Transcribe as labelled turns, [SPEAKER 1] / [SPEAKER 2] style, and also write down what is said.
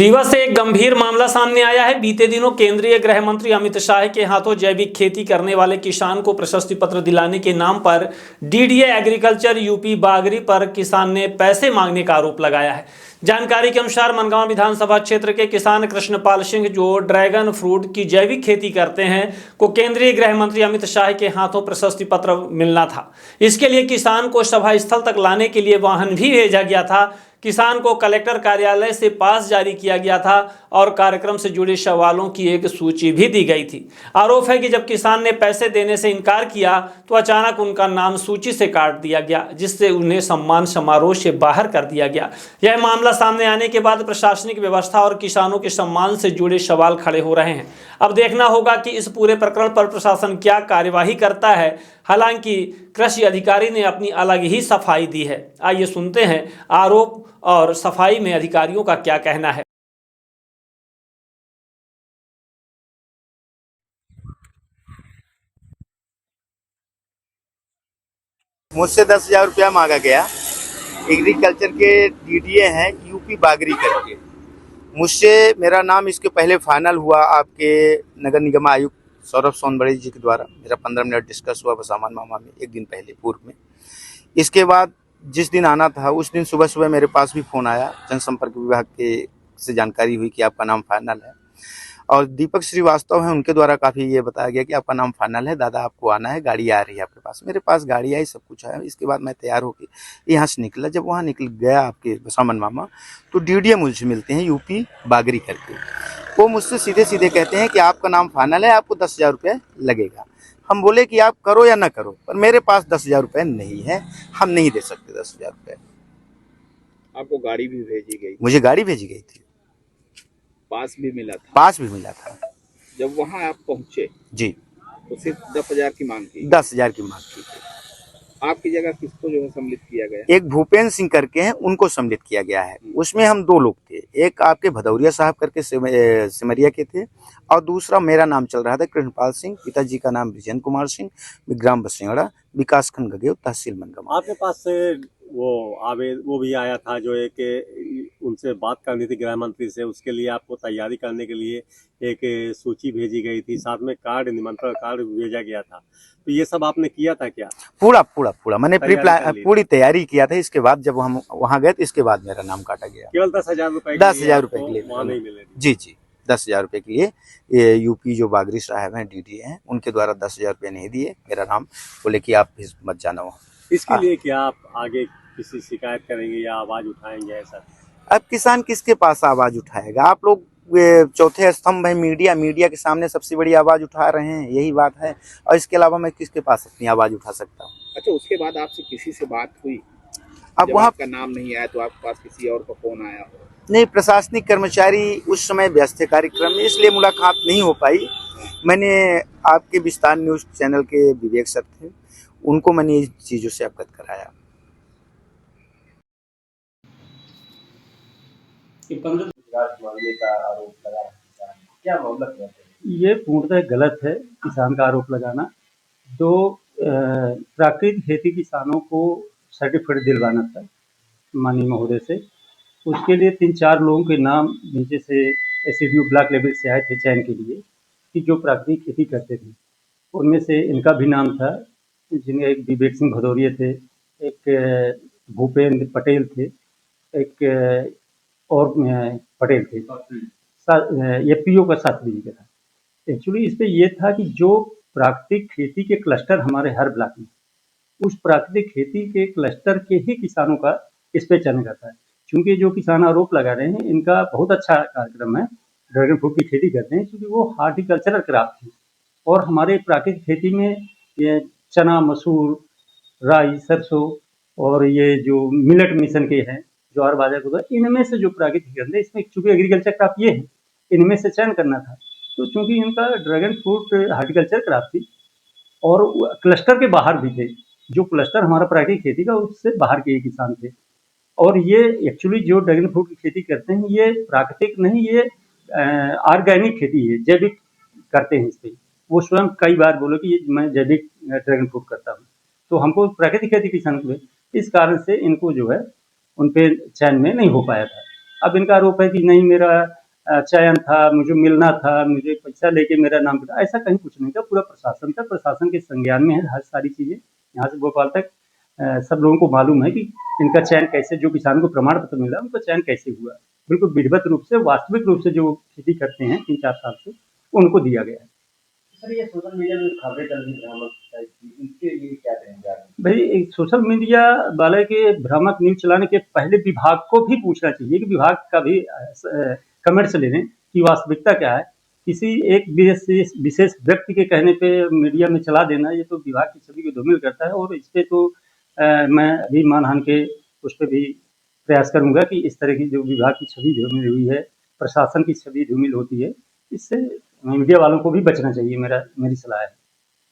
[SPEAKER 1] रीवा से एक गंभीर मामला सामने आया है। बीते दिनों केंद्रीय गृह मंत्री अमित शाह के हाथों जैविक खेती करने वाले किसान को प्रशस्ति पत्र दिलाने के नाम पर डीडीए एग्रीकल्चर यूपी बागरी पर किसान ने पैसे मांगने का आरोप लगाया है। जानकारी के अनुसार मनगांव विधानसभा क्षेत्र के किसान कृष्णपाल सिंह, जो ड्रैगन फ्रूट की जैविक खेती करते हैं, को केंद्रीय गृह मंत्री अमित शाह के हाथों प्रशस्ति पत्र मिलना था। इसके लिए किसान को सभा स्थल तक लाने के लिए वाहन भी भेजा गया था। किसान को कलेक्टर कार्यालय से पास जारी किया गया था और कार्यक्रम से जुड़े सवालों की एक सूची भी दी गई थी। आरोप है कि जब किसान ने पैसे देने से इनकार किया तो अचानक उनका नाम सूची से काट दिया गया, जिससे उन्हें सम्मान समारोह से बाहर कर दिया गया। यह मामला सामने आने के बाद प्रशासनिक व्यवस्था और किसानों के सम्मान से जुड़े सवाल खड़े हो रहे हैं। अब देखना होगा कि इस पूरे प्रकरण पर प्रशासन क्या कार्यवाही करता है। हालांकि कृषि अधिकारी ने अपनी अलग ही सफाई दी है। आइए सुनते हैं आरोप और सफाई में अधिकारियों का क्या कहना है।
[SPEAKER 2] मुझसे 10,000 रुपया मांगा गया। एग्रीकल्चर के डीडीए हैं यूपी बागरी करके। मुझसे मेरा नाम इसके पहले फाइनल हुआ आपके नगर निगम आयुक्त सौरभ सोनबड़े जी के द्वारा। मेरा 15 मिनट डिस्कस हुआ बसामान मामा में एक दिन पहले पूर्व में। इसके बाद जिस दिन आना था उस दिन सुबह सुबह मेरे पास भी फ़ोन आया, जनसंपर्क विभाग के से जानकारी हुई कि आपका नाम फाइनल है। और दीपक श्रीवास्तव हैं, उनके द्वारा काफ़ी ये बताया गया कि आपका नाम फाइनल है, दादा आपको आना है, गाड़ी आ रही है आपके पास। मेरे पास गाड़ी आई, सब कुछ आया। इसके बाद मैं तैयार होकर यहाँ से निकला। जब वहाँ निकल गया आपके बसामन मामा, तो डीडीए मुझसे मिलते हैं यूपी बागरी करके। वो मुझसे सीधे सीधे कहते हैं कि आपका नाम फाइनल है, आपको 10,000 रुपये लगेगा। हम बोले कि आप करो या ना करो, पर मेरे पास 10,000 रुपये नहीं है, हम नहीं दे सकते 10,000 रुपये।
[SPEAKER 3] आपको गाड़ी भी भेजी गई?
[SPEAKER 2] मुझे गाड़ी भेजी गई थी,
[SPEAKER 3] पास भी मिला था?
[SPEAKER 2] पास भी मिला था।
[SPEAKER 3] जब वहां आप पहुंचे
[SPEAKER 2] जी,
[SPEAKER 3] तो सिर्फ 10,000 की मांग की?
[SPEAKER 2] 10,000 की मांग की थी।
[SPEAKER 3] आपकी जगह किसको जो है सम्मिलित किया गया?
[SPEAKER 2] एक भूपेंद्र सिंह करके हैं, उनको सम्मिलित किया गया है। उसमें हम 2 लोग थे, एक आपके भदौरिया साहब करके सिमरिया के थे, और दूसरा मेरा नाम चल रहा था कृष्णपाल सिंह। पिताजी का नाम विजेंद्र कुमार सिंह, ग्राम बसिंगड़ा, विकासखंड गगेव, तहसील मनगांव।
[SPEAKER 4] आपके पास से वो भी आया था जो एक उनसे बात करनी थी गृह मंत्री से, उसके लिए आपको तैयारी करने के लिए एक सूची भेजी गई थी, साथ में कार्ड, निमंत्रण कार्ड भेजा गया था। तो ये सब आपने किया था क्या?
[SPEAKER 2] पूरा मैंने पूरी तैयारी किया था। इसके बाद जब हम वहाँ गए तो इसके बाद मेरा नाम काटा गया।
[SPEAKER 4] केवल 10,000 रुपए?
[SPEAKER 2] 10,000 रुपए के लिए
[SPEAKER 4] वहाँ नहीं मिले?
[SPEAKER 2] जी, 10,000 रुपए के लिए ये यूपी जो बागरी साहब हैं, डीडीए हैं, उनके द्वारा 10,000 रुपये नहीं दिए। मेरा नाम बोले कि आप मत जाना वहाँ।
[SPEAKER 4] इसके लिए क्या आप आगे किसी शिकायत करेंगे या आवाज उठाएंगे ऐसा?
[SPEAKER 2] अब किसान किसके पास आवाज उठाएगा? आप लोग चौथे स्तंभ है मीडिया के सामने सबसे बड़ी आवाज उठा रहे हैं, यही बात है। और इसके अलावा मैं किसके पास अपनी आवाज उठा सकता हूँ?
[SPEAKER 3] अच्छा, उसके बाद आपसे किसी से बात हुई?
[SPEAKER 2] अब वहाँ
[SPEAKER 3] का नाम नहीं आया तो आपके पास किसी और का फोन आया हो?
[SPEAKER 2] नहीं, प्रशासनिक कर्मचारी उस समय व्यस्त थे कार्यक्रम में, इसलिए मुलाकात नहीं हो पाई। मैंने आपके विस्तार न्यूज चैनल के विवेक सर थे, उनको मैंने इन चीज़ों से अवगत कराया।
[SPEAKER 4] का आरोप लगा क्या मतलब? ये पूर्णतः गलत है किसान का आरोप लगाना। तो प्राकृतिक खेती किसानों को सर्टिफिकेट दिलवाना था माननीय महोदय से। उसके लिए 3-4 लोगों के नाम नीचे से एसडीओ ब्लॉक लेवल से आए थे चयन के लिए, कि जो प्राकृतिक खेती करते थे। उनमें से इनका भी नाम था, जिनमें एक विवेक सिंह भदौरिया थे, एक भूपेंद्र पटेल थे, एक और पटेल थे। ये पीओ का 7 बजे का था। एक्चुअली इस पे ये था कि जो प्राकृतिक खेती के क्लस्टर हमारे हर ब्लॉक में, उस प्राकृतिक खेती के क्लस्टर के ही किसानों का इस पे चयन करता है। क्योंकि जो किसान आरोप लगा रहे हैं, इनका बहुत अच्छा कार्यक्रम है, ड्रैगन फ्रूट की खेती करते हैं, क्योंकि वो हार्टिकल्चरल क्रॉप थी। और हमारे प्राकृतिक खेती में ये चना, मसूर, राई, सरसों और ये जो मिलेट मिशन के हैं, ज्वार बाजरा को, इनमें से जो प्राकृतिक गंदे, इसमें चूंकि एग्रीकल्चर क्रॉप ये है, इनमें से चयन करना था। तो चूंकि इनका ड्रैगन फ्रूट हार्टिकल्चर क्रॉप थी और क्लस्टर के बाहर भी थे, जो क्लस्टर हमारा प्राकृतिक खेती का, उससे बाहर के किसान थे। और ये एक्चुअली जो ड्रैगन फ्रूट की खेती करते हैं, ये प्राकृतिक नहीं, ये ऑर्गेनिक खेती है, जैविक करते हैं इस पर। वो स्वयं कई बार बोले कि ये मैं जैविक ड्रैगन फ्रूट करता हूँ। तो हमको प्राकृतिक खेती किसान को, इस कारण से इनको जो है उन पे चयन में नहीं हो पाया था। अब इनका आरोप है कि नहीं मेरा चयन था, मुझे मिलना था, मुझे पैसा लेके मेरा नाम कटा, ऐसा कहीं कुछ नहीं था। पूरा प्रशासन था, प्रशासन के संज्ञान में है हर सारी चीज़ें। यहाँ से भोपाल तक सब लोगों को मालूम है कि इनका चयन कैसे, जो किसान को प्रमाण पत्र मिला उनका चयन कैसे हुआ। बिल्कुल विधिवत रूप से, वास्तविक रूप से जो खेती करते हैं 3-4 साल से, उनको दिया गया है।
[SPEAKER 5] सर ये सोशल मीडिया में खबरें चल रही भ्रामक टाइप की, इनके लिए क्या कहेंगे आप?
[SPEAKER 4] भाई एक सोशल मीडिया वाले के भ्रामक न्यूज चलाने के पहले विभाग को भी पूछना चाहिए कि विभाग का भी कमेंट्स ले लें कि वास्तविकता क्या है। किसी एक विशेष व्यक्ति के कहने पे मीडिया में चला देना, ये तो विभाग की छवि को धूमिल करता है। और इस पे तो मैं अभी मानहानि के उस पर भी प्रयास करूंगा कि इस तरह की जो विभाग की छवि धूमिल हुई है, प्रशासन की छवि धूमिल होती है, इससे मीडिया वालों को भी बचना चाहिए, मेरी सलाह है।